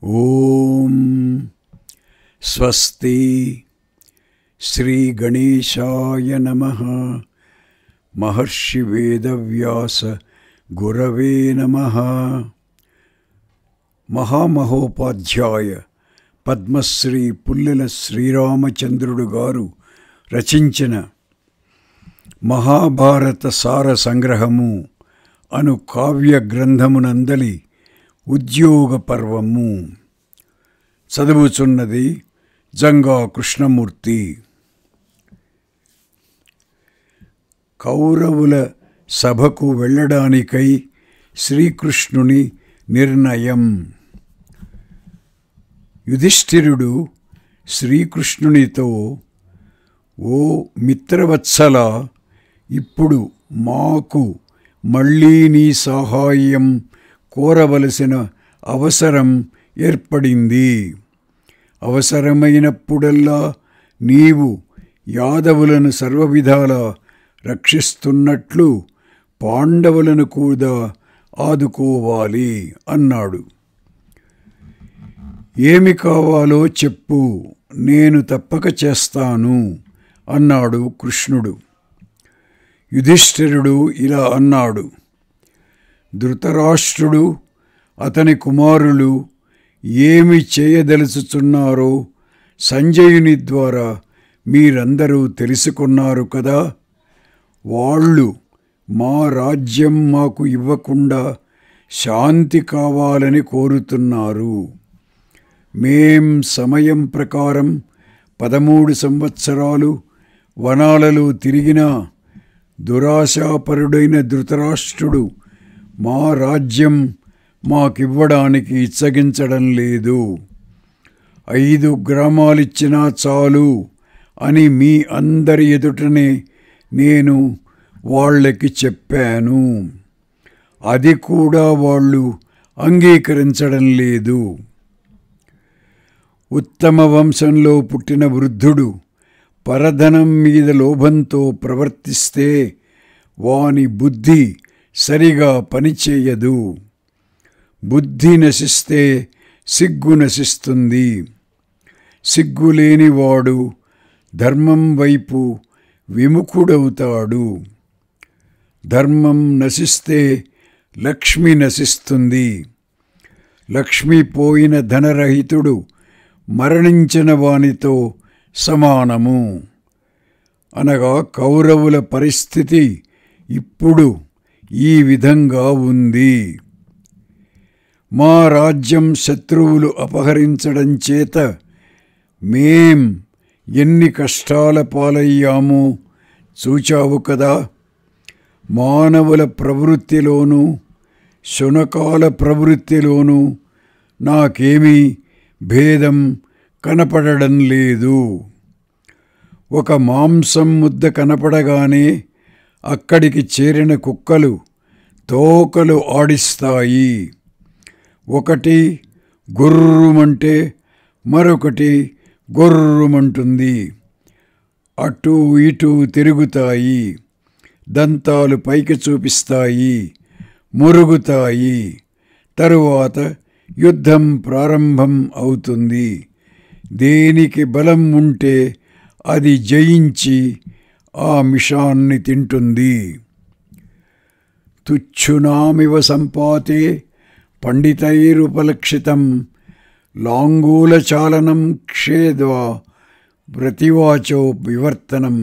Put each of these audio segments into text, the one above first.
ఓం స్వస్తి శ్రీ గణేశాయ నమః. మహర్షి వేదవ్యాస గురవే నమః. మహామహోపాధ్యాయ పద్మశ్రీ పుల్లెల శ్రీరామచంద్రుడు గారు రచించిన మహాభారత సార సంగ్రహము అను కావ్య గ్రంథమునందలి ఉద్యోగ పర్వము. చదువుచున్నది జంగా కృష్ణమూర్తి. కౌరవుల సభకు వెళ్ళడానికై శ్రీకృష్ణుని నిర్ణయం. యుధిష్ఠిరుడు శ్రీకృష్ణునితో, ఓ మిత్రవత్సల, ఇప్పుడు మాకు మళ్ళీ నీ సహాయం కోరవలసిన అవసరం ఏర్పడింది. అవసరమైనప్పుడల్లా నీవు యాదవులను సర్వవిధాల రక్షిస్తున్నట్లు పాండవులను కూడా ఆదుకోవాలి అన్నాడు. ఏమి కావాలో చెప్పు, నేను తప్పక చేస్తాను అన్నాడు కృష్ణుడు. యుధిష్ఠిరుడు ఇలా అన్నాడు, ధృతరాష్ట్రుడు అతని కుమారులు ఏమి చేయదలుచుచున్నారో సంజయుని ద్వారా మీరందరూ తెలుసుకున్నారు కదా. వాళ్ళు మా రాజ్యం మాకు ఇవ్వకుండా శాంతి కావాలని కోరుతున్నారు. మేం సమయం ప్రకారం 13 సంవత్సరాలు వనాలలో తిరిగినా దురాశాపరుడైన ధృతరాష్ట్రుడు మా రాజ్యం మాకివ్వడానికి ఇచ్చగించడం లేదు. 5 గ్రామాలిచ్చినా చాలు అని మీ అందరి ఎదుటనే నేను వాళ్ళకి చెప్పాను. అది కూడా వాళ్ళు అంగీకరించడం లేదు. ఉత్తమ వంశంలో పుట్టిన వృద్ధుడు పరధనం మీద లోభంతో ప్రవర్తిస్తే వాని బుద్ధి సరిగా పనిచేయదు. బుద్ధి నశిస్తే సిగ్గు నశిస్తుంది. సిగ్గులేనివాడు ధర్మం వైపు విముఖుడవుతాడు. ధర్మం నశిస్తే లక్ష్మి నశిస్తుంది. లక్ష్మి పోయిన ధనరహితుడు మరణించిన వానితో సమానము. అనగా కౌరవుల పరిస్థితి ఇప్పుడు ఈ విధంగా ఉంది. మా రాజ్యం శత్రువులు అపహరించడం చేత మేం ఎన్ని కష్టాల పాలయ్యామో చూచావు కదా. మానవుల ప్రవృత్తిలోనూ శునకాల ప్రవృత్తిలోనూ నాకేమీ భేదం కనపడడం లేదు. ఒక మాంసం ముద్ద కనపడగానే అక్కడికి చేరిన కుక్కలు తోకలు ఆడిస్తాయి. ఒకటి గుర్రుమంటే మరొకటి గుర్రుమంటుంది. అటు ఇటు తిరుగుతాయి. దంతాలు పైకి చూపిస్తాయి, మురుగుతాయి. తరువాత యుద్ధం ప్రారంభం అవుతుంది. దేనికి బలం ఉంటే అది జయించి ఆ మిషాన్ని తింటుంది. తుచ్చునామివ సంపాతే పండితైరుపలక్షితం లాంగూలచాలనం క్షేద్వా ప్రతివాచో వివర్తనం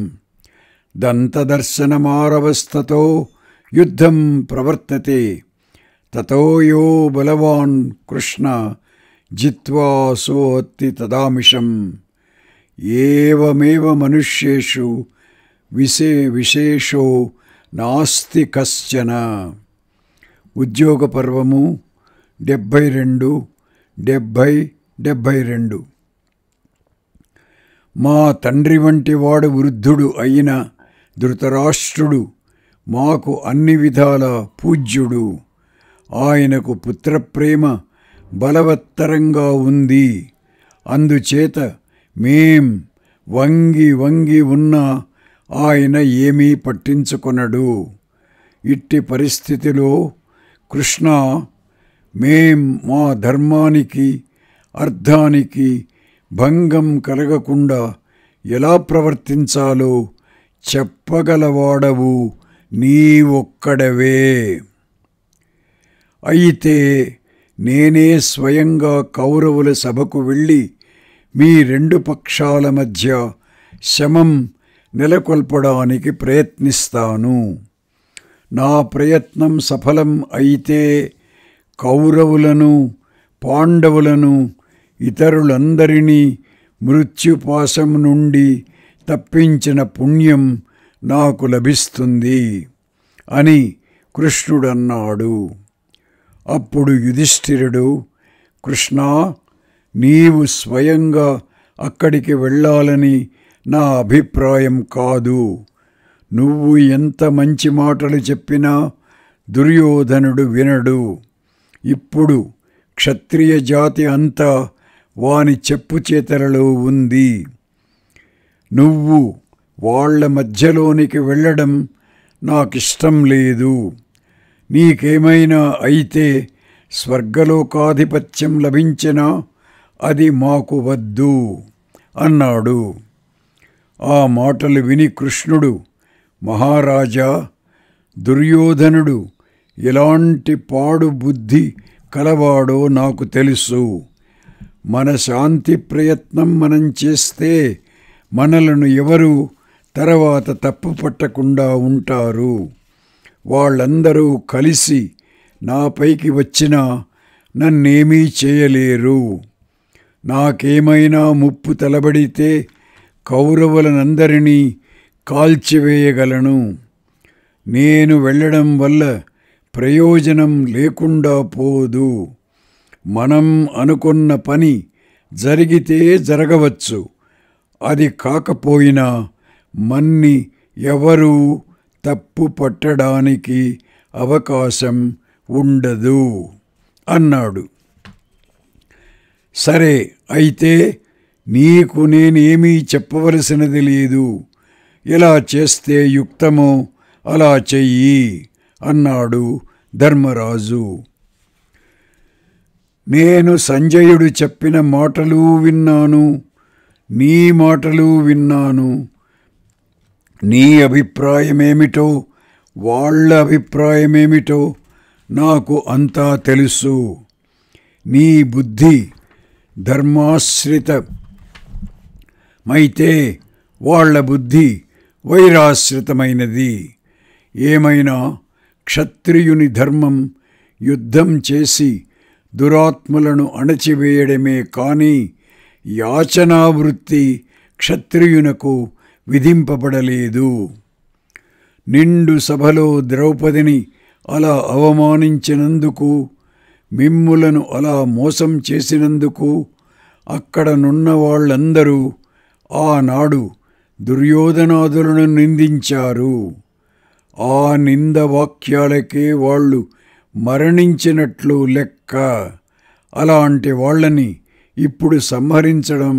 దంతదర్శనమారవస్తతో యుద్ధం ప్రవర్తతే తతో యో బలవాన్ కృష్ణ జిత్వా సోత్తి తదామిషం ఏవమేవ మనుష్యేషు విశేషో నాస్తి కశ్చన. ఉద్యోగ పర్వము 72, 70, 72. మా తండ్రి వంటి వాడు వృద్ధుడు అయిన ధృతరాష్ట్రుడు మాకు అన్ని విధాల పూజ్యుడు. ఆయనకు పుత్రప్రేమ బలవత్తరంగా ఉంది. అందుచేత మేం వంగి వంగి ఉన్నా ఆయన ఏమీ పట్టించుకొనడు. ఇట్టి పరిస్థితిలో కృష్ణ, మేం మా ధర్మానికి అర్థానికి భంగం కలగకుండా ఎలా ప్రవర్తించాలో చెప్పగలవాడవు నీవొక్కడవే. అయితే నేనే స్వయంగా కౌరవుల సభకు వెళ్ళి మీ రెండు పక్షాల మధ్య శమం నెలకొల్పడానికి ప్రయత్నిస్తాను. నా ప్రయత్నం సఫలం అయితే కౌరవులను, పాండవులను, ఇతరులందరినీ మృత్యుపాశం నుండి తప్పించిన పుణ్యం నాకు లభిస్తుంది అని కృష్ణుడన్నాడు. అప్పుడు యుధిష్ఠిరుడు, కృష్ణా, నీవు స్వయంగా అక్కడికి వెళ్ళాలని నా అభిప్రాయం కాదు. నువ్వు ఎంత మంచి మాటలు చెప్పినా దుర్యోధనుడు వినడు. ఇప్పుడు క్షత్రియ జాతి అంతా వాని చెప్పు చేతలలో ఉంది. నువ్వు వాళ్ళ మధ్యలోనికి వెళ్ళడం నాకిష్టం లేదు. నీకేమైనా అయితే స్వర్గలోకాధిపత్యం లభించినా అది మాకు వద్దు అన్నాడు. ఆ మాటలు విని కృష్ణుడు, మహారాజా, దుర్యోధనుడు ఎలాంటి పాడు బుద్ధి కలవాడో నాకు తెలుసు. మన శాంతి ప్రయత్నం మనం చేస్తే మనలను ఎవరు తర్వాత తప్పు పట్టకుండా ఉంటారు. వాళ్ళందరూ కలిసి నాపైకి వచ్చినా నన్నేమీ చేయలేరు. నాకేమైనా ముప్పు తలబడితే కౌరవులనందరినీ కాల్చివేయగలను. నేను వెళ్ళడం వల్ల ప్రయోజనం లేకుండా పోదు. మనం అనుకున్న పని జరిగితే జరగవచ్చు, అది కాకపోయినా మన్ని ఎవరూ తప్పు పట్టడానికి అవకాశం ఉండదు అన్నాడు. సరే, అయితే నీకు నేనేమీ చెప్పవలసినది లేదు. ఎలా చేస్తే యుక్తమో అలా చెయ్యి అన్నాడు ధర్మరాజు. నేను సంజయుడు చెప్పిన మాటలు విన్నాను, నీ మాటలు విన్నాను. నీ అభిప్రాయమేమిటో వాళ్ళ అభిప్రాయమేమిటో నాకు అంతా తెలుసు. నీ బుద్ధి ధర్మాశ్రితమైతే వాళ్ళ బుద్ధి వైరాశ్రితమైనది. ఏమైనా క్షత్రియుని ధర్మం యుద్ధం చేసి దురాత్మలను అణచివేయడమే కానీ యాచనావృత్తి క్షత్రియునకు విధింపబడలేదు. నిండు సభలో ద్రౌపదిని అలా అవమానించినందుకు, మిమ్ములను అలా మోసం చేసినందుకు అక్కడనున్న వాళ్ళందరూ ఆనాడు దుర్యోధనాదులను నిందించారు. ఆ నిందవాక్యాలకే వాళ్ళు మరణించినట్లు లెక్క. అలాంటి వాళ్ళని ఇప్పుడు సంహరించడం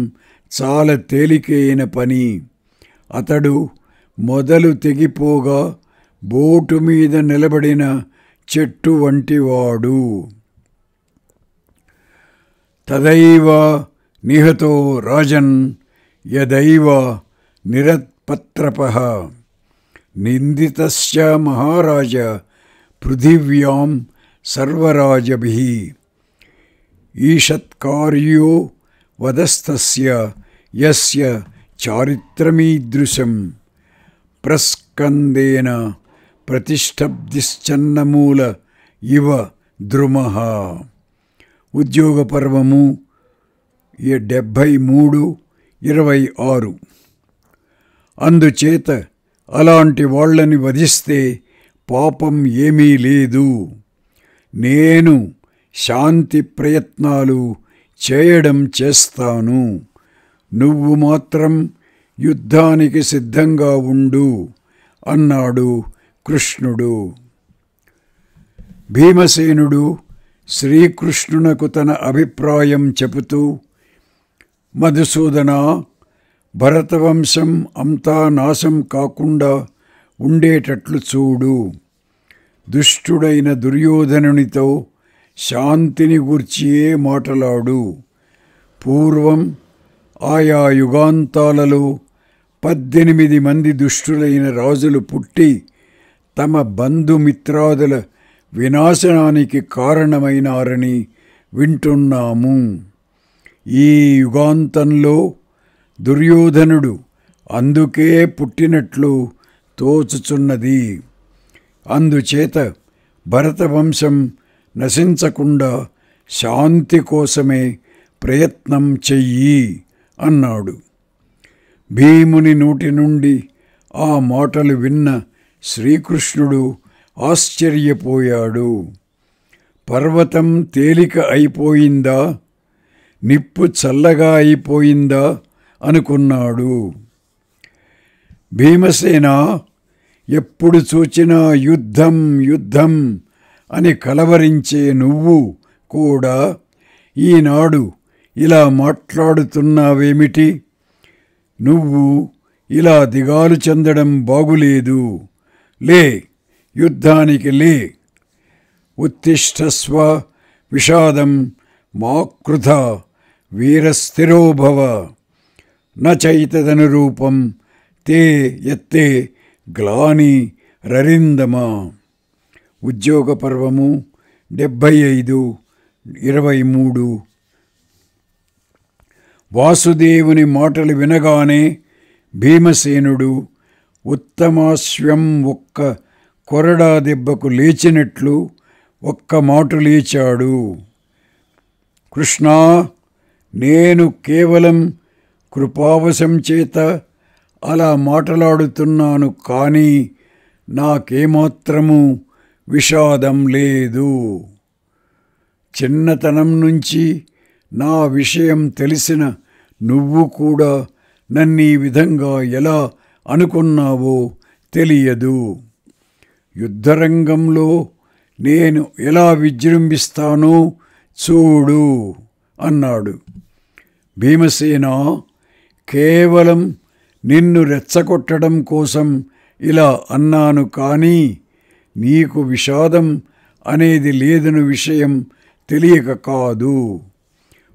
చాలా తేలికైన పని. అతడు మొదలు తెగిపోగా బోటు మీద నిలబడిన చెట్టు వంటివాడు. తదైవ నిహతో రాజన్ యదైవ నిరత్పత్రపః నిందితస్య మహారాజ పృథివ్యాం సర్వరాజభిః ఈషత్కార్యో వదస్తస్య యస్య చారిత్రమీదృశం ప్రస్కందేన ప్రతిష్టబ్దిశ్చన్నమూల ఇవ ద్రుమః. ఉద్యోగ పర్వము 73:26. అందుచేత అలాంటి వాళ్ళని వధిస్తే పాపం ఏమీ లేదు. నేను శాంతి ప్రయత్నాలు చేయడం చేస్తాను. నువ్వు మాత్రం యుద్ధానికి సిద్ధంగా ఉండు అన్నాడు కృష్ణుడు. భీమసేనుడు శ్రీకృష్ణునకు తన అభిప్రాయం చెబుతూ, మధుసూదన, భరతవంశం అంతా నాశం కాకుండా ఉండేటట్లు చూడు. దుష్టుడైన దుర్యోధనునితో శాంతిని గూర్చియే మాటలాడు. పూర్వం ఆయా యుగాంతాలలో 18 మంది దుష్టులైన రాజులు పుట్టి తమ బంధుమిత్రాదుల వినాశనానికి కారణమైనారని వింటున్నాము. ఈ యుగాంతంలో దుర్యోధనుడు అందుకే పుట్టినట్లు తోచుచున్నది. అందుచేత భరతవంశం నశించకుండా శాంతి కోసమే ప్రయత్నం చెయ్యి అన్నాడు. భీముని నోటి నుండి ఆ మాటలు విన్న శ్రీకృష్ణుడు ఆశ్చర్యపోయాడు. పర్వతం తేలిక అయిపోయిందా, నిప్పు చల్లగా అయిపోయిందా అనుకున్నాడు. భీమసేన, ఎప్పుడు చూచినా యుద్ధం యుద్ధం అని కలవరించే నువ్వు కూడా ఈనాడు ఇలా మాట్లాడుతున్నావేమిటి? నువ్వు ఇలా దిగాలు చెందడం బాగులేదు. లే, యుద్ధానికి లే. ఉత్తిష్టస్వ విషాదం మా కృధ వీరస్థిరోభవ న చైతదనురూపం తే యత్తే గ్లాని రరిందమ. ఉద్యోగ పర్వము 75:23. వాసుదేవుని మాటలు వినగానే భీమసేనుడు ఉత్తమాశ్వం ఒక్క కొరడా దెబ్బకు లేచినట్లు ఒక్క మాటు లేచాడు. కృష్ణా, నేను కేవలం కృపావశం చేత అలా మాట్లాడుతున్నాను, కానీ నాకేమాత్రము విషాదం లేదు. చిన్నతనం నుంచి నా విషయం తెలిసిన నువ్వు కూడా నన్నీ విధంగా ఎలా అనుకున్నావో తెలియదు. యుద్ధరంగంలో నేను ఎలా విజృంభిస్తానో చూడు అన్నాడు. భీమసేన, కేవలం నిన్ను రెచ్చగొట్టడం కోసం ఇలా అన్నాను, కానీ నీకు విషాదం అనేది లేదన్న విషయం తెలియక కాదు.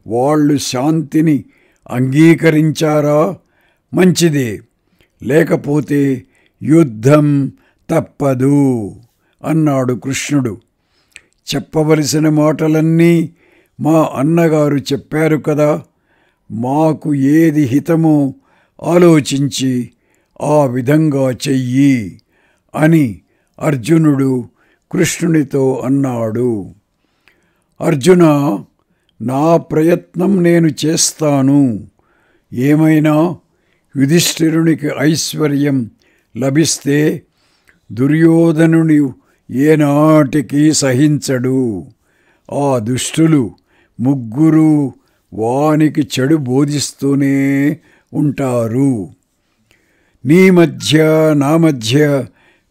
వాళ్ళు శాంతిని అంగీకరించారా? మంచిదే, లేకపోతే యుద్ధం తప్పదు అన్నాడు కృష్ణుడు. చెప్పవలసిన మాటలన్నీ మా అన్నగారు చెప్పారు కదా, మాకు ఏది హితమో ఆలోచించి ఆ విధంగా చెయ్యి అని అర్జునుడు కృష్ణునితో అన్నాడు. అర్జున, నా ప్రయత్నం నేను చేస్తాను. ఏమైనా యుధిష్ఠిరునికి ఐశ్వర్యం లభిస్తే దుర్యోధనుని ఏనాటికి సహించడు. ఆ దుష్టులు ముగ్గురు వానికి చెడు బోధిస్తూనే ఉంటారు. నీ మధ్య నా మధ్య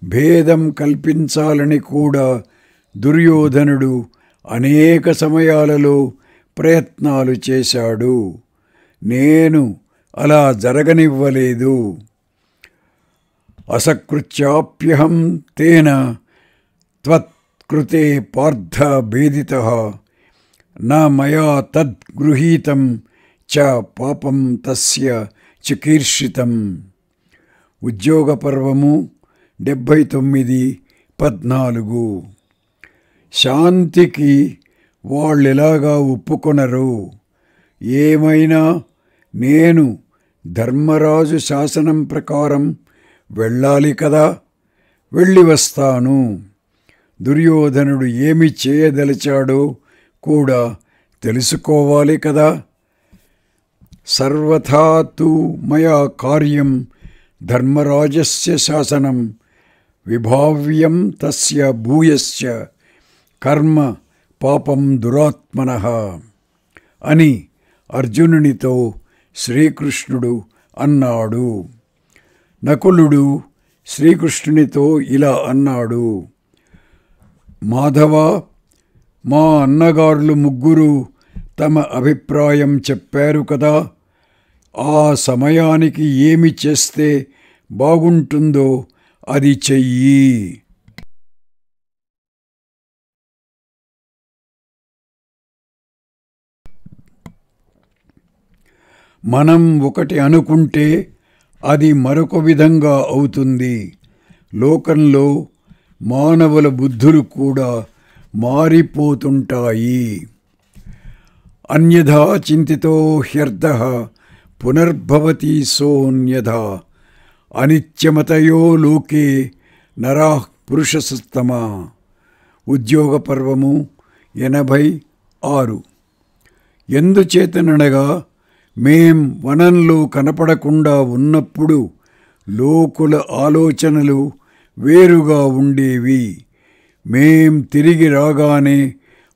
భేదం కల్పించాలని కూడా దుర్యోధనుడు అనేక సమయాలలో ప్రయత్నాలు చేశాడు. నేను అలా జరగనివ్వలేదు. అసకృత్యాప్యహం తేన త్వత్కృతే పార్థ భేదితః న మయా తద్గృహీతం చ పాపం తస్య చికీర్షితం. ఉద్యోగ పర్వము 79:14. శాంతికి వాళ్ళెలాగా ఒప్పుకొనరు? ఏమైనా నేను ధర్మరాజు శాసనం ప్రకారం వెళ్ళాలి కదా, వెళ్ళి వస్తాను. దుర్యోధనుడు ఏమి చేయదలిచాడో కూడా తెలుసుకోవాలి కదా. సర్వథా తు మయా కార్యం ధర్మరాజస్య శాసనం విభావ్యం తస్య భూయస్య కర్మ పాపం దురాత్మనః అని అర్జునునితో శ్రీకృష్ణుడు అన్నాడు. నకులుడు శ్రీకృష్ణునితో ఇలా అన్నాడు. మాధవ, మా అన్నగారులు ముగ్గురు తమ అభిప్రాయం చెప్పారు కదా, ఆ సమయానికి ఏమి చేస్తే బాగుంటుందో అది చెయ్యి. మనం ఒకటి అనుకుంటే అది మరొక విధంగా అవుతుంది. లోకంలో మానవుల బుద్ధులు కూడా మారిపోతుంటాయి. అన్యథా చింతితో హ్యర్థః పునర్భవతి సోన్యథా అనిత్యమతయో లోకే నరాః పురుషసత్తమా. ఉద్యోగ పర్వము 86. ఎందుచేతననగా మేం వనంలో కనపడకుండా ఉన్నప్పుడు లోకుల ఆలోచనలు వేరుగా ఉండేవి. మేం తిరిగి రాగానే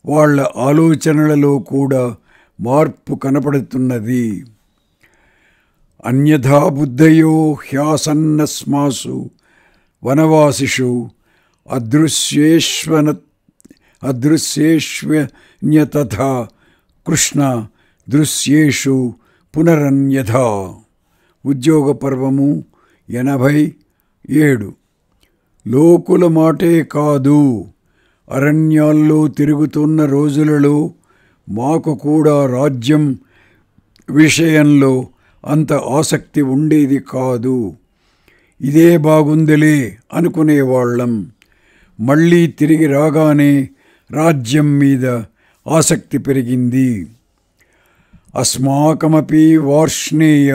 వాళ్ళ ఆలోచనలలో కూడా మార్పు కనపడుతున్నది. అన్యథా బుద్ధయో హ్యాసన్నస్మాసు వనవాసిషు అదృశ్యేష్వన్యతథా కృష్ణ దృశ్యేషు పునరన్యథా. ఉద్యోగ పర్వము 87. లోకుల మాటే కాదు, అరణ్యాల్లో తిరుగుతున్న రోజులలో మాకు కూడా రాజ్యం విషయంలో అంత ఆసక్తి ఉండేది కాదు. ఇదే బాగుందిలే అనుకునేవాళ్ళం. మళ్ళీ తిరిగి రాగానే రాజ్యం మీద ఆసక్తి పెరిగింది. అస్మాకమపి వార్ష్ణేయ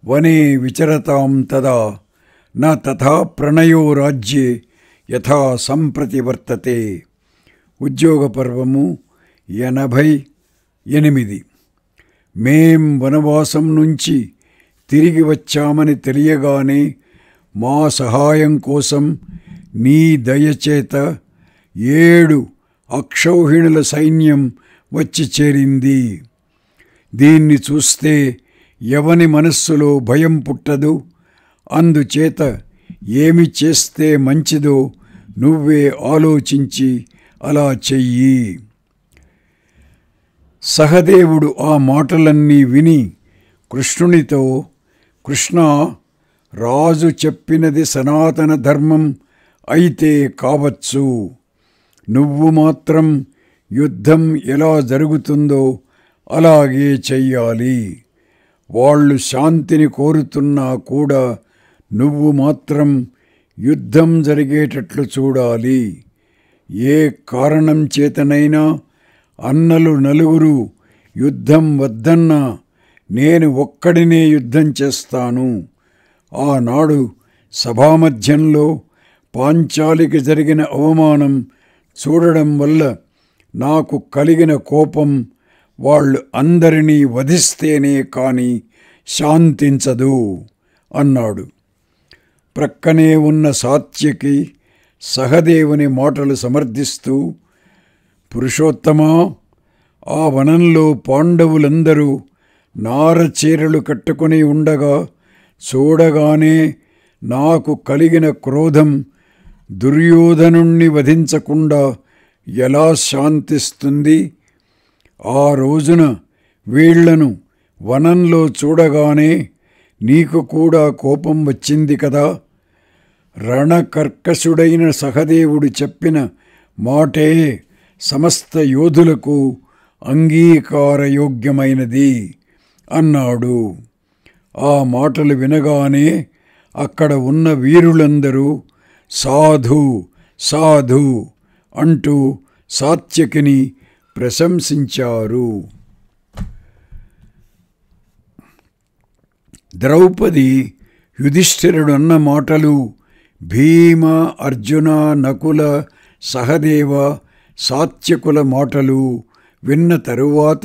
వనే విచరతాం తదా న తథా ప్రణయో రాజ్యే యథా సంప్రతి వర్తతే. ఉద్యోగ పర్వము 88. మేం వనవాసం నుంచి తిరిగి వచ్చామని తెలియగానే మా సహాయం కోసం నీ దయచేత 7 అక్షౌహిణుల సైన్యం వచ్చి చేరింది. దీన్ని చూస్తే ఎవని మనస్సులో భయం పుట్టదు. అందుచేత ఏమి చేస్తే మంచిదో నువ్వే ఆలోచించి అలా చెయ్యి. సహదేవుడు ఆ మాటలన్నీ విని కృష్ణునితో, కృష్ణ, రాజు చెప్పినది సనాతన ధర్మం అయితే కావచ్చు. నువ్వు మాత్రం యుద్ధం ఎలా జరుగుతుందో అలాగే చెయ్యాలి. వాళ్ళు శాంతిని కోరుతున్నా కూడా నువ్వు మాత్రం యుద్ధం జరిగేటట్లు చూడాలి. ఏ కారణం చేతనైనా అన్నలు నలుగురు యుద్ధం వద్దన్నా నేను ఒక్కడినే యుద్ధం చేస్తాను. ఆనాడు సభామధ్యంలో పాంచాలికి జరిగిన అవమానం చూడడం వల్ల నాకు కలిగిన కోపం వాళ్ళు అందరినీ వధిస్తేనే కాని శాంతించదు అన్నాడు. ప్రక్కనే ఉన్న సాత్యకి సహదేవుని మాటలు సమర్థిస్తూ, పురుషోత్తమా, ఆ వనంలో పాండవులందరూ నారచీరలు కట్టుకుని ఉండగా చూడగానే నాకు కలిగిన క్రోధం దుర్యోధనుణ్ణి వధించకుండా ఎలా శాంతిస్తుంది? ఆ రోజున వీళ్లను వనంలో చూడగానే నీకు కూడా కోపం వచ్చింది కదా. రణకర్కశుడైన సహదేవుడు చెప్పిన మాటే సమస్త యోధులకు అంగీకారయోగ్యమైనది అన్నాడు. ఆ మాటలు వినగానే అక్కడ ఉన్న వీరులందరూ సాధు సాధు అంటూ సాత్యకిని ప్రశంసించారు. ద్రౌపది యుధిష్ఠిరుడు అన్న మాటలు, భీమ, అర్జున, నకుల, సహదేవ, సాత్యకుల మాటలు విన్న తరువాత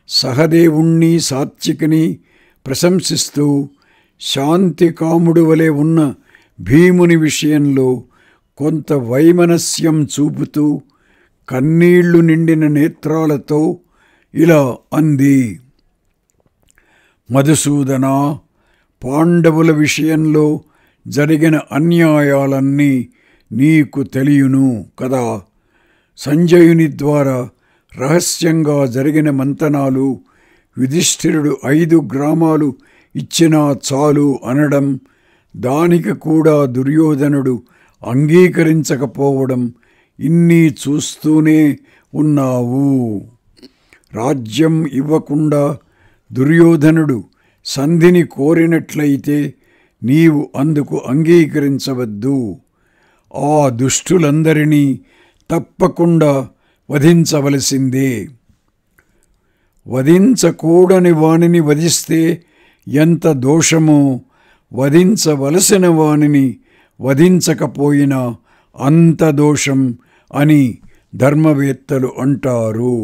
సహదేవుణ్ణి సాత్యకిని ప్రశంసిస్తూ శాంతికాముడు వలె ఉన్న భీముని విషయంలో కొంత వైమనస్యం చూపుతూ కన్నీళ్లు నిండిన నేత్రాలతో ఇలా అంది. మధుసూదన, పాండవుల విషయంలో జరిగిన అన్యాయాలన్నీ నీకు తెలియను కదా. సంజయుని ద్వారా రహస్యంగా జరిగిన మంతనాలు, యుధిష్ఠిరుడు 5 గ్రామాలు ఇచ్చినా చాలు అనడం, దానికి కూడా దుర్యోధనుడు అంగీకరించకపోవడం, ఇన్ని చూస్తూనే ఉన్నావు. రాజ్యం ఇవ్వకుండా దుర్యోధనుడు సంధిని కోరినట్లయితే నీవు అందుకు అంగీకరించవద్దు. ఆ దుష్టులందరినీ తప్పకుండా వధించవలసిందే. వధించకూడని వానిని వధిస్తే ఎంత దోషమో, వధించవలసిన వానిని వధించకపోయినా అంత దోషం అని ధర్మవేత్తలు అంటారు.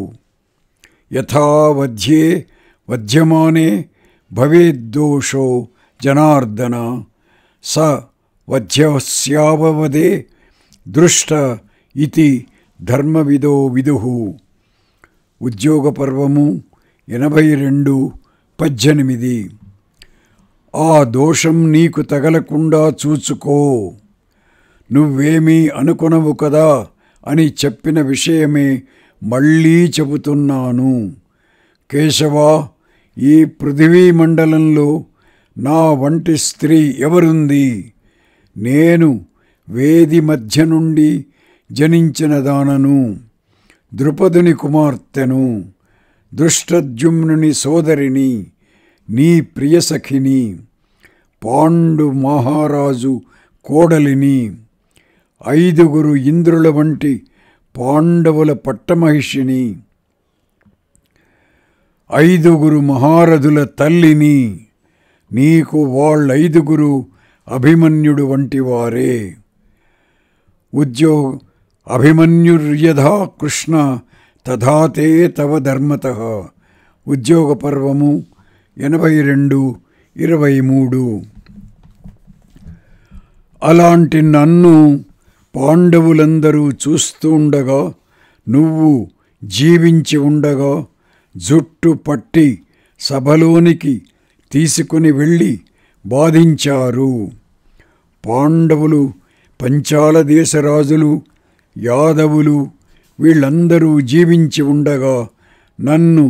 యథా వధ్యే వధ్యమానే భవేద్దోషో జనార్దన స వధ్యస్యావవదే దృష్ట ఇతి ధర్మవిదో విదుః. ఉద్యోగ పర్వము 82:18. ఆ దోషం నీకు తగలకుండా చూచుకో. నువ్వేమీ అనుకొనవు కదా అని చెప్పిన విషయమే మళ్ళీ చెబుతున్నాను. కేశవా, ఈ పృథివీ మండలంలో నా వంటి స్త్రీ ఎవరుంది? నేను వేది మధ్య నుండి జనించిన దానను, ద్రుపదుని కుమార్తెను, దృష్టద్యుమ్నుని సోదరిని, నీ ప్రియసఖిని, పాండు మహారాజు కోడలిని, 5 ఇంద్రుల వంటి పాండవుల పట్టమహిషిని, 5 మహారథుల తల్లిని. నీకు వాళ్ళ5 అభిమన్యుడు వంటి వారే. అభిమన్యుర్యథా కృష్ణ తథాతే తవ ధర్మతః. ఉద్యోగ పర్వము 82:23. అలాంటి నన్ను పాండవులందరూ చూస్తుండగా, నువ్వు జీవించి ఉండగా జుట్టు పట్టి సభలోనికి తీసుకుని వెళ్ళి బాధించారు. పాండవులు, పంచాల దేశరాజులు, యాదవులు వీళ్ళందరూ జీవించి ఉండగా నన్ను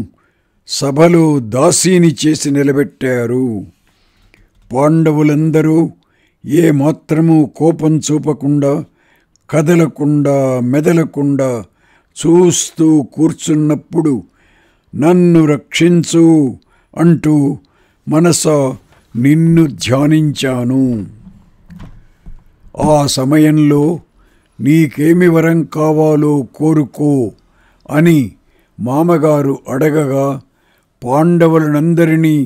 సభలో దాసీని చేసి నిలబెట్టారు. పాండవులందరూ ఏమాత్రమూ కోపం చూపకుండా, కదలకుండా, మెదలకుండా చూస్తూ కూర్చున్నప్పుడు నన్ను రక్షించు అంటూ మనసా నిన్ను ధ్యానించాను. ఆ సమయంలో నీకేమి వరం కావాలో కోరుకో అని మామగారు అడగగా పాండవులనందరినీ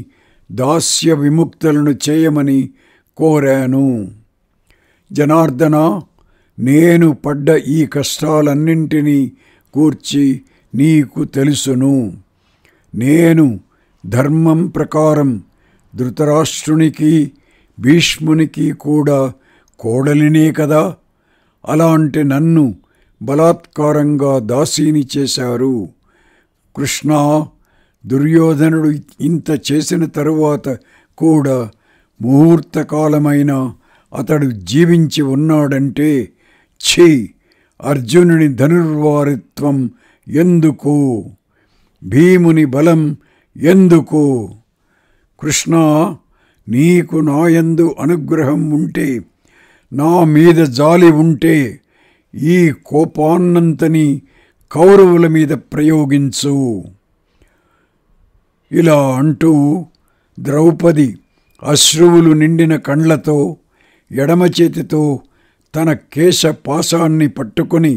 దాస్య విముక్తులను చేయమని కోరాను. జనార్దన, నేను పడ్డ ఈ కష్టాలన్నింటినీ గూర్చి నీకు తెలుసును. నేను ధర్మం ప్రకారం ధృతరాష్ట్రునికి, భీష్మునికి కూడా కోడలినే కదా. అలాంటి నన్ను బలాత్కారంగా దాసీని చేశారు. కృష్ణ, దుర్యోధనుడు ఇంత చేసిన తరువాత కూడా ముహూర్తకాలమైన అతడు జీవించి ఉన్నాడంటే ఛీ, అర్జునుని ధనుర్వారిత్వం ఎందుకు? భీముని బలం ఎందుకు? కృష్ణ, నీకు నాయందు అనుగ్రహం ఉంటే, నా మీద జాలి ఉంటే ఈ కోపాన్నంతని కౌరవుల మీద ప్రయోగించు. ఇలా అంటూ ద్రౌపది అశ్రువులు నిండిన కండ్లతో ఎడమ చేతితో తన కేశపాశాన్ని పట్టుకొని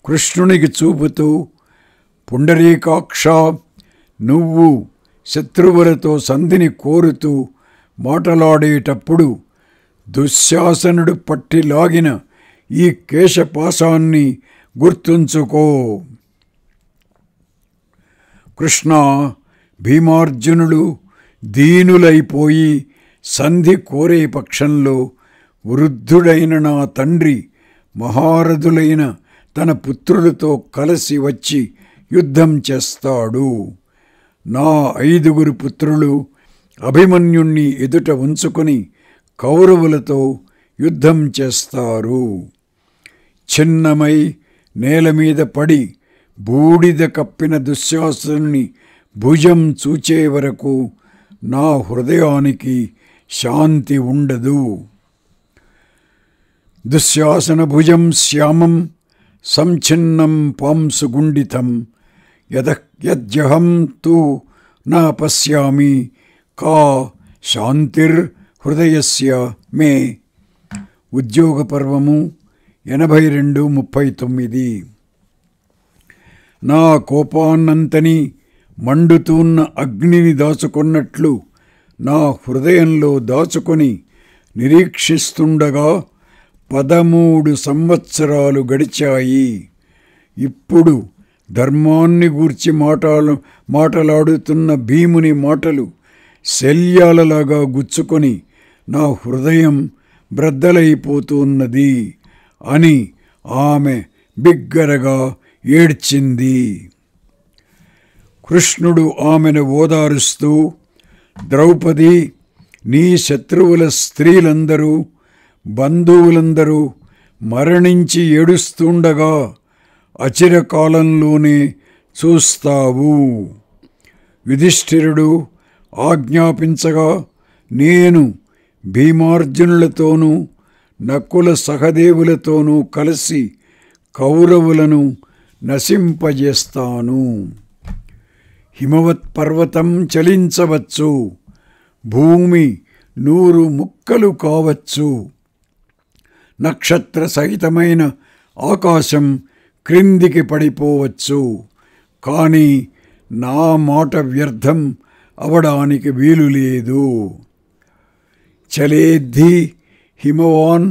కృష్ణునికి చూపుతూ, పుండరీకాక్ష, నువ్వు శత్రువులతో సంధిని కోరుతూ మాటలాడేటప్పుడు దుశ్శాసనుడు పట్టి లాగిన ఈ కేశపాశాన్ని గుర్తుంచుకో. కృష్ణ, భీమార్జునులు దీనులైపోయి సంధి కోరే పక్షంలో వృద్ధుడైన నా తండ్రి మహారథులైన తన పుత్రులతో కలిసి వచ్చి యుద్ధం చేస్తాడు. నా 5 పుత్రులు అభిమన్యుణ్ణి ఎదుట ఉంచుకొని కౌరవులతో యుద్ధం చేస్తారు. చిన్నమై నేల మీద పడి బూడిద కప్పిన దుశ్శాసనుని భుజం చూచే వరకు నా హృదయానికి శాంతి ఉండదు. దుశ్శాసన భుజం శ్యామం సంఛిన్నం పాంసుగుండితం యద్యహం తు నా పశ్యామి కా శాంతిర్హృదయస్య మే. ఉద్యోగ పర్వము 82:39. నా కోపాన్నంతని మండుతున్న అగ్నిని దాచుకున్నట్లు నా హృదయంలో దాచుకొని నిరీక్షిస్తుండగా 13 సంవత్సరాలు గడిచాయి. ఇప్పుడు ధర్మాన్ని గూర్చి మాటలాడుతున్న భీముని మాటలు శల్యాలలాగా గుచ్చుకొని నా హృదయం బ్రద్దలైపోతున్నది అని ఆమె బిగ్గరగా ఏడ్చింది. కృష్ణుడు ఆమెను ఓదారుస్తూ, ద్రౌపది, నీ శత్రువుల స్త్రీలందరూ బంధువులందరూ మరణించి ఏడుస్తుండగా అచిరకాలంలోనే చూస్తావు. యుధిష్ఠిరుడు ఆజ్ఞాపించగా నేను భీమార్జునులతోనూ నకుల సహదేవులతోనూ కలిసి కౌరవులను నశింపజేస్తాను. హిమవత్ పర్వతం చలించవచ్చు, భూమి 100 ముక్కలు కావచ్చు, నక్షత్ర సహితమైన ఆకాశం క్రిందికి పడిపోవచ్చు, కానీ నా మాట వ్యర్థం అవడానికి వీలు లేదు. చలేద్ధి హిమవాన్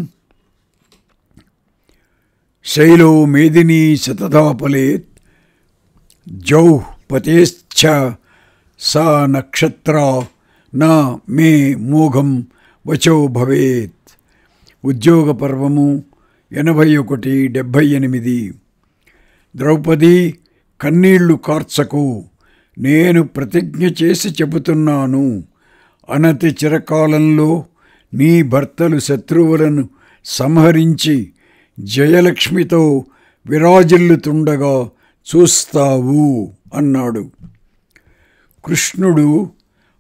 శైలో మేదినీ శతధాపలేత్ జౌః పతేశ్చ సా నక్షత్రా నా మే మోఘం వచో భవేత్. ఉద్యోగ పర్వము 81:78. ద్రౌపది, కన్నీళ్లు కార్చకు, నేను ప్రతిజ్ఞ చేసి చెబుతున్నాను. అనతి చిరకాలంలో నీ భర్తలు శత్రువులను సంహరించి జయలక్ష్మితో విరాజిల్లుతుండగా చూస్తావు అన్నాడు. కృష్ణుడు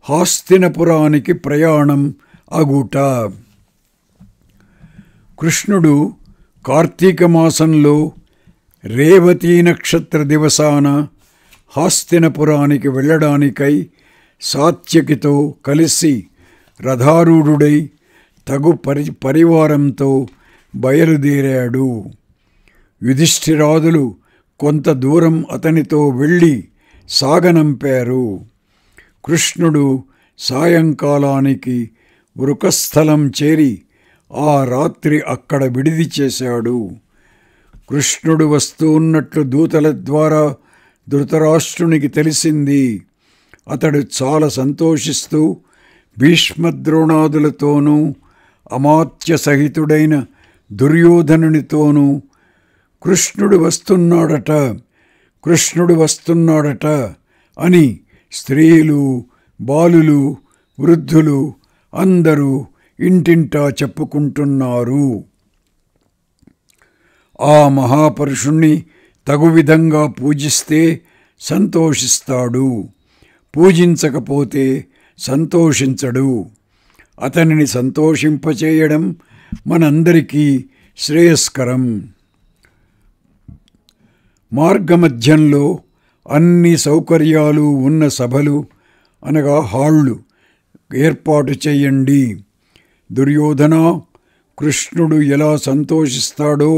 హాస్తినపురానికి ప్రయాణం అగుట. కృష్ణుడు కార్తీక మాసంలో రేవతీ నక్షత్ర దివసాన హాస్తినపురానికి వెళ్ళడానికై సాత్యకితో కలిసి రథారూఢుడై తగు పరివారంతో బయలుదేరాడు. యుధిష్ఠిరాదులు కొంత దూరం అతనితో వెళ్ళి సాగనంపారు. కృష్ణుడు సాయంకాలానికి వృకస్థలం చేరి ఆ రాత్రి అక్కడ విడిది చేశాడు. కృష్ణుడు వస్తున్నట్లు దూతల ద్వారా ధృతరాష్ట్రునికి తెలిసింది. అతడు చాలా సంతోషిస్తూ భీష్మద్రోణాదులతోనూ అమాత్య సహితుడైన దుర్యోధనునితోనూ కృష్ణుడు వస్తున్నాడట అని స్త్రీలు, బాలులు, వృద్ధులు అందరూ ఇంటింటా చెప్పుకుంటున్నారు. ఆ మహాపురుషుణ్ణి తగు విధంగా పూజిస్తే సంతోషిస్తాడు, పూజించకపోతే సంతోషించడు. అతనిని సంతోషింపచేయడం మనందరికీ శ్రేయస్కరం. మార్గమధ్యంలో అన్ని సౌకర్యాలు ఉన్న సభలు అనగా హాళ్ళు ఏర్పాటు చేయండి. దుర్యోధన, కృష్ణుడు ఎలా సంతోషిస్తాడో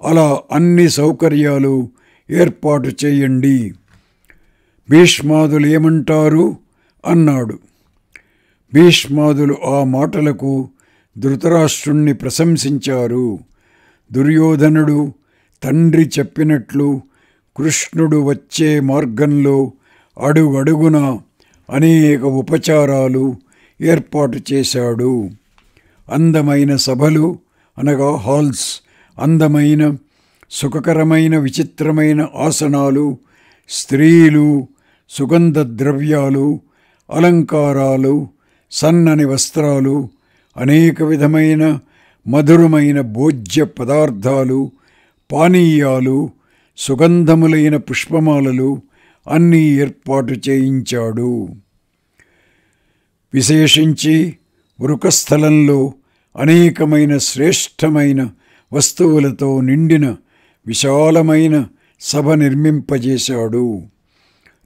అలా అన్ని సౌకర్యాలు ఏర్పాటు చేయండి. భీష్మాదులు ఏమంటారు అన్నాడు. భీష్మాదులు ఆ మాటలకు ధృతరాష్ట్రుణ్ణి ప్రశంసించారు. దుర్యోధనుడు తండ్రి చెప్పినట్లు కృష్ణుడు వచ్చే మార్గంలో అడుగడుగున అనేక ఉపచారాలు ఏర్పాటు చేశాడు. అందమైన సభలు అనగా హాల్స్, అందమైన సుఖకరమైన విచిత్రమైన ఆసనాలు, స్త్రీలు, సుగంధ ద్రవ్యాలు, అలంకారాలు, సన్నని వస్త్రాలు, అనేక విధమైన మధురమైన భోజ్య పదార్థాలు, పానీయాలు, సుగంధములైన పుష్పమాలలు అన్నీ ఏర్పాటు చేయించాడు. విశేషించి వృకస్థలంలో అనేకమైన శ్రేష్టమైన వస్తువులతో నిండిన విశాలమైన సభ నిర్మింపజేశాడు.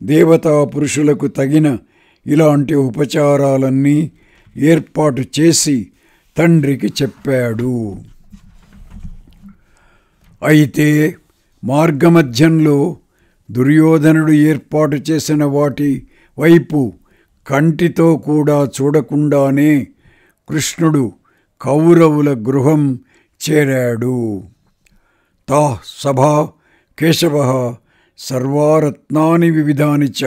దేవతా పురుషులకు తగిన ఇలాంటి ఉపచారాలన్నీ ఏర్పాటు చేసి తండ్రికి చెప్పాడు. అయితే మార్గమధ్యంలో దుర్యోధనుడు ఏర్పాటు చేసిన వాటి వైపు కంటితో కూడా చూడకుండానే కృష్ణుడు కౌరవుల గృహం చేరాడు. తా సభా కేశవః సర్వారత్నాని వివిధాని చ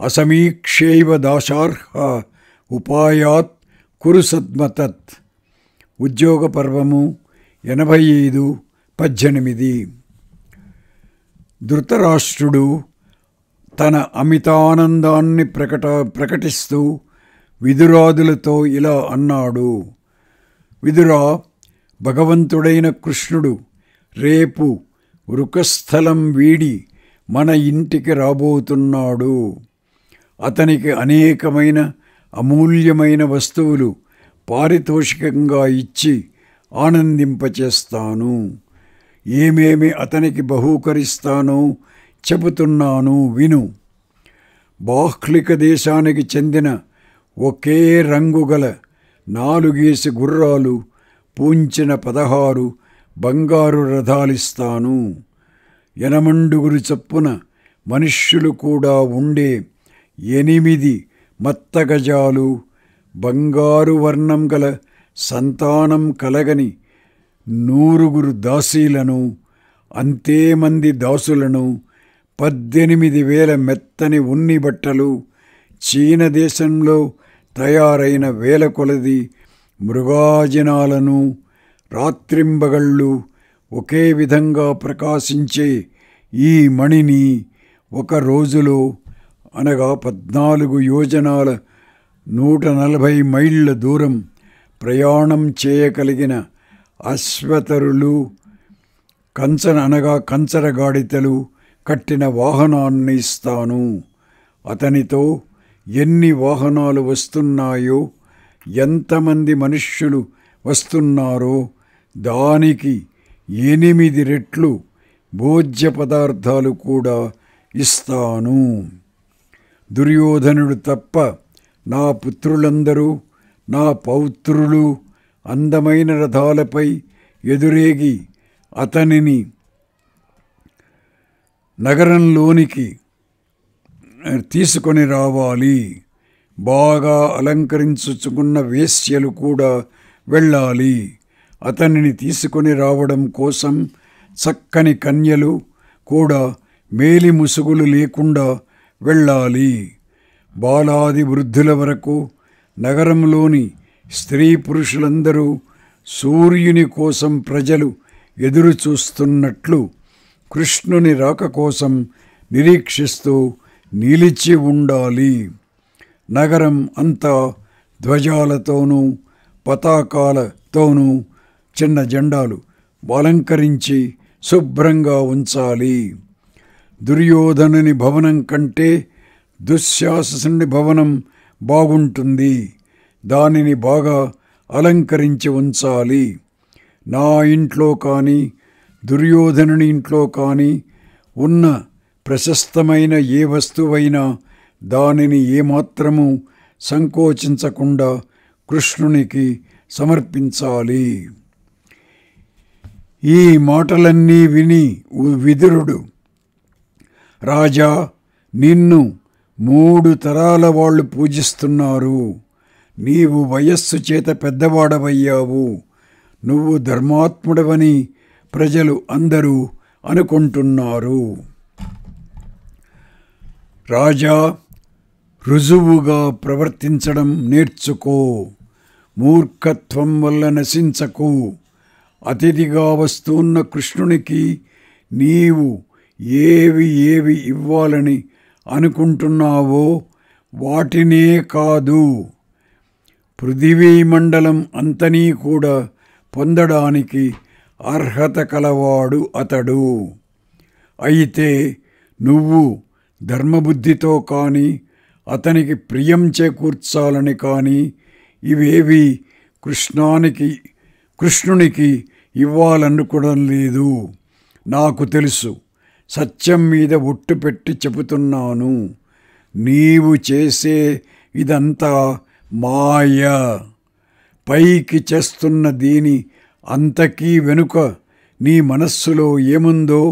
అసమీక్ష్యైవ దాశార్హ ఉపాయాత్ కురు సద్మతత్. ఉద్యోగ పర్వము 85:18. ధృతరాష్ట్రుడు తన అమితానందాన్ని ప్రకటిస్తూ విదురాదులతో ఇలా అన్నాడు. విదురా, భగవంతుడైన కృష్ణుడు రేపు వృకస్థలం వీడి మన ఇంటికి రాబోతున్నాడు. అతనికి అనేకమైన అమూల్యమైన వస్తువులు పారితోషికంగా ఇచ్చి ఆనందింపచేస్తాను. ఏమేమి అతనికి బహూకరిస్తానో చెబుతున్నాను విను. బాహ్లిక దేశానికి చెందిన ఒకే రంగు గల 4 గుర్రాలు పూంచిన 16 బంగారు రథాలిస్తాను. 8 చొప్పున మనుష్యులు కూడా ఉండే 8 మత్తగజాలు, బంగారు వర్ణం గల సంతానం కలగని 100 దాసీలను, అంతే మంది దాసులను, 18,000 మెత్తని ఉన్ని బట్టలు, చీన దేశంలో తయారైన 1000 కొలది మృగాజినాలను, రాత్రింబగళ్ళు ఒకే విధంగా ప్రకాశించే ఈ మణిని ఒక రోజులో, అనగా 14 యోజనాల 140 మైళ్ళ దూరం ప్రయాణం చేయగలిగిన అశ్వతరులు, కంచరగాడితలు కట్టిన వాహనాన్ని ఇస్తాను. అతనితో ఎన్ని వాహనాలు వస్తున్నాయో, ఎంతమంది మనుష్యులు వస్తున్నారో దానికి 8 రెట్లు భోజ్య పదార్థాలు కూడా ఇస్తాను. దుర్యోధనుడు తప్ప నా పుత్రులందరూ, నా పౌత్రులు అందమైన రథాలపై ఎదురేగి అతనిని నగరంలోనికి తీసుకొని రావాలి. బాగా అలంకరించుకున్న వేశ్యలు కూడా వెళ్ళాలి. అతనిని తీసుకొని రావడం కోసం చక్కని కన్యలు కూడా మేలి ముసుగులు లేకుండా వెళ్ళాలి. బాలాది వృద్ధుల వరకు నగరంలోని స్త్రీ పురుషులందరూ సూర్యుని కోసం ప్రజలు ఎదురు చూస్తున్నట్లు కృష్ణుని రాక కోసం నిరీక్షిస్తూ నిలిచి ఉండాలి. నగరం అంతా ధ్వజాలతోనూ పతాకాలతోనూ చిన్న జెండాలు అలంకరించి శుభ్రంగా ఉంచాలి. దుర్యోధనుని భవనం కంటే దుశ్శాసనుని భవనం బాగుంటుంది. దానిని బాగా అలంకరించి ఉంచాలి. నా ఇంట్లో కానీ దుర్యోధనుని ఇంట్లో కానీ ఉన్న ప్రశస్తమైన ఏ వస్తువైనా దానిని ఏమాత్రము సంకోచించకుండా కృష్ణునికి సమర్పించాలి. ఈ మాటలన్నీ విని విదురుడు, రాజా, నిన్ను 3 తరాల వాళ్ళు పూజిస్తున్నారు. నీవు వయస్సు చేత పెద్దవాడవయ్యావు. నువ్వు ధర్మాత్ముడవని ప్రజలు అందరూ అనుకుంటున్నారు. రాజా, రుజువుగా ప్రవర్తించడం నేర్చుకో. మూర్ఖత్వం వల్ల నశించకు. అతిథిగా వస్తున్న కృష్ణునికి నీవు ఏవి ఇవ్వాలని అనుకుంటున్నావో వాటినే కాదు, పృథివీ మండలం అంతనీ కూడా పొందడానికి అర్హత కలవాడు అతడు. అయితే నువ్వు ధర్మబుద్ధితో కానీ అతనికి ప్రియం చేకూర్చాలని కానీ ఇవేవి కృష్ణునికి ఇవ్వాలనుకోవడం లేదు. నాకు తెలుసు, సత్యం మీద ఒట్టు పెట్టి చెబుతున్నాను, నీవు చేసే ఇదంతా మాయ. పైకి చేస్తున్న దీని అంతకీ వెనుక నీ మనస్సులో ఏముందో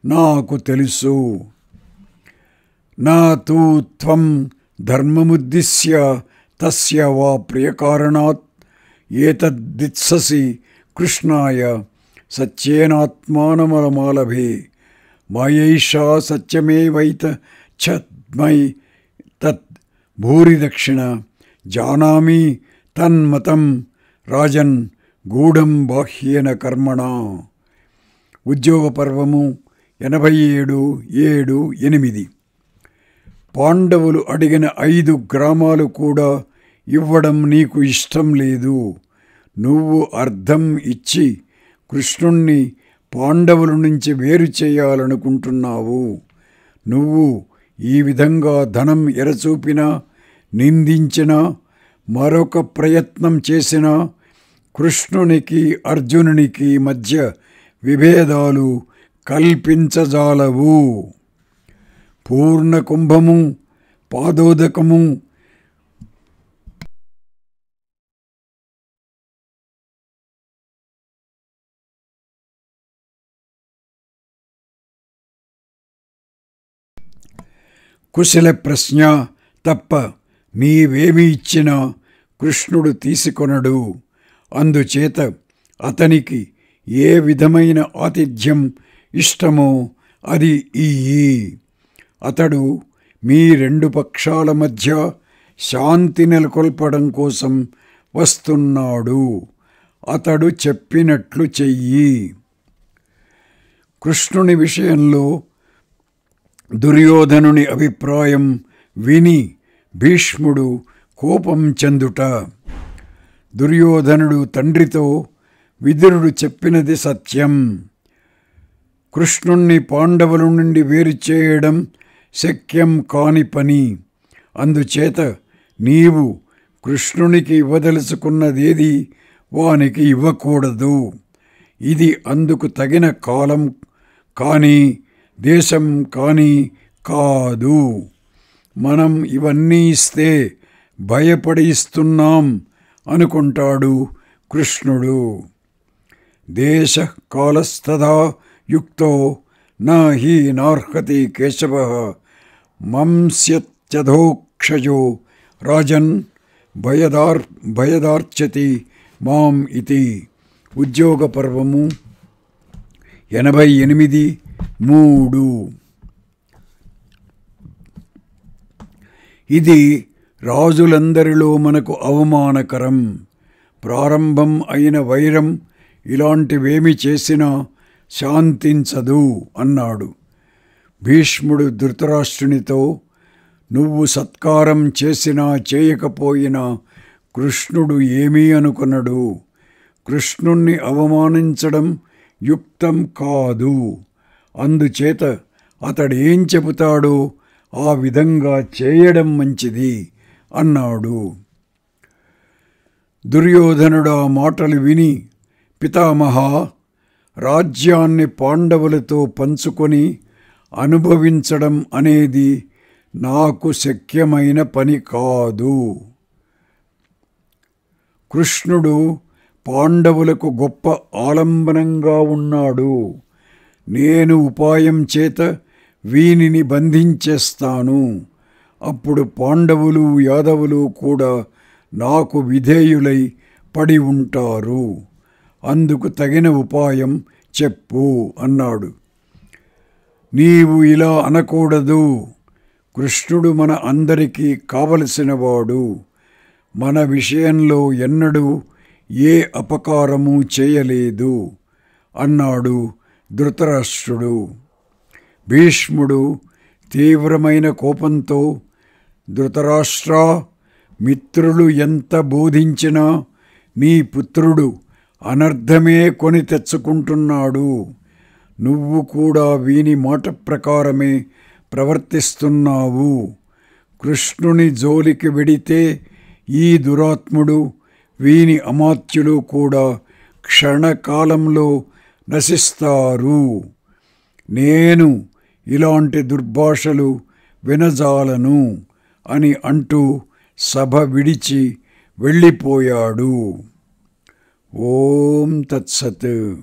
నాకు తెలుసు. నా తూ త్వం ధర్మముద్దిశ్య తస్య వా ప్రియకారణాత్ ఏతద్దిత్ససి కృష్ణాయ సత్యేనాత్మానమలమాలభే మాయైషా సత్యమేవైత ఛద్మై తత్ భూరి దక్షిణ జానామి తన్మతం రాజన్ గూఢం బాహ్యేన కర్మణ. ఉద్యోగ పర్వము 87:7-8. పాండవులు అడిగిన 5 గ్రామాలు కూడా ఇవ్వడం నీకు ఇష్టం లేదు. నువ్వు అర్థం ఇచ్చి కృష్ణుణ్ణి పాండవుల నుంచి వేరు చేయాలనుకుంటున్నావు. నువ్వు ఈ విధంగా ధనం ఎరచూపినా, నిందించినా, మరొక ప్రయత్నం చేసినా కృష్ణునికి అర్జునునికి మధ్య విభేదాలు కల్పించజాలవు. పూర్ణ కుంభము పాదోదకము కుశల ప్రశ్న తప్ప నీవేమి ఇచ్చినా కృష్ణుడు తీసుకొనడు. అందుచేత అతనికి ఏ విధమైన ఆతిథ్యం ఇష్టమో అది ఇయ్యి. అతడు మీ 2 పక్షాల మధ్య శాంతి నెలకొల్పడం కోసం వస్తున్నాడు. అతడు చెప్పినట్లు చెయ్యి. కృష్ణుని విషయంలో దుర్యోధనుని అభిప్రాయం విని భీష్ముడు కోపం చెందుట. దుర్యోధనుడు తండ్రితో విదురుడు చెప్పినది సత్యం. కృష్ణుణ్ణి పాండవుల నుండి వేరు చేయడం శక్యం కాని పని. అందుచేత నీవు కృష్ణునికి ఇవ్వదలుచుకున్నదేది వానికి ఇవ్వకూడదు. ఇది అందుకు తగిన కాలం కానీ దేశం కానీ కాదు. మనం ఇవన్నీ ఇస్తే భయపడి ఇస్తున్నాం అనుకుంటాడు కృష్ణుడు. దేశ కాలస్తదా యుక్తో నహి నార్హతి కేశవః మంస్యత్యధోక్షజో రాజన్ భయదార్చతి మాం ఇతి. ఉద్యోగ పర్వము 88:3. ఇది రాజులందరిలో మనకు అవమానకరం. ప్రారంభం అయిన వైరం ఇలాంటివేమి చేసినా శాంతించదు అన్నాడు. భీష్ముడు ధృతరాష్ట్రునితో, నువ్వు సత్కారం చేసినా చేయకపోయినా కృష్ణుడు ఏమీ అనుకొనడు. కృష్ణుణ్ణి అవమానించడం యుక్తం కాదు. అందుచేత అతడేం చెబుతాడో ఆ విధంగా చేయడం మంచిది అన్నాడు. దుర్యోధనుడు ఆ మాటలు విని, పితామహ, రాజ్యాన్ని పాండవులతో పంచుకొని అనుభవించడం అనేది నాకు శక్యమైన పని కాదు. కృష్ణుడు పాండవులకు గొప్ప ఆలంబనంగా ఉన్నాడు. నేను ఉపాయం చేత వీనిని బంధించేస్తాను. అప్పుడు పాండవులు యాదవులు కూడా నాకు విధేయులై పడి ఉంటారు. అందుకు తగిన ఉపాయం చెప్పు అన్నాడు. నీవు ఇలా అనకూడదు. కృష్ణుడు మన అందరికీ కావలసినవాడు. మన విషయంలో ఎన్నడూ ఏ అపకారము చేయలేదు అన్నాడు ధృతరాష్ట్రుడు. భీష్ముడు తీవ్రమైన కోపంతో, ధృతరాష్ట్రా, మిత్రులు ఎంత బోధించినా నీ పుత్రుడు అనర్థమే కొని తెచ్చుకుంటున్నాడు. నువ్వు కూడా వీని మాట ప్రకారమే ప్రవర్తిస్తున్నావు. కృష్ణుని జోలికి వెడితే ఈ దురాత్ముడు, వీని అమాత్యులు కూడా క్షణకాలంలో నశిస్తారు. నేను ఇలాంటి దుర్భాషలు వినజాలను అని అంటూ సభ విడిచి వెళ్ళిపోయాడు. ఓం తత్సత్.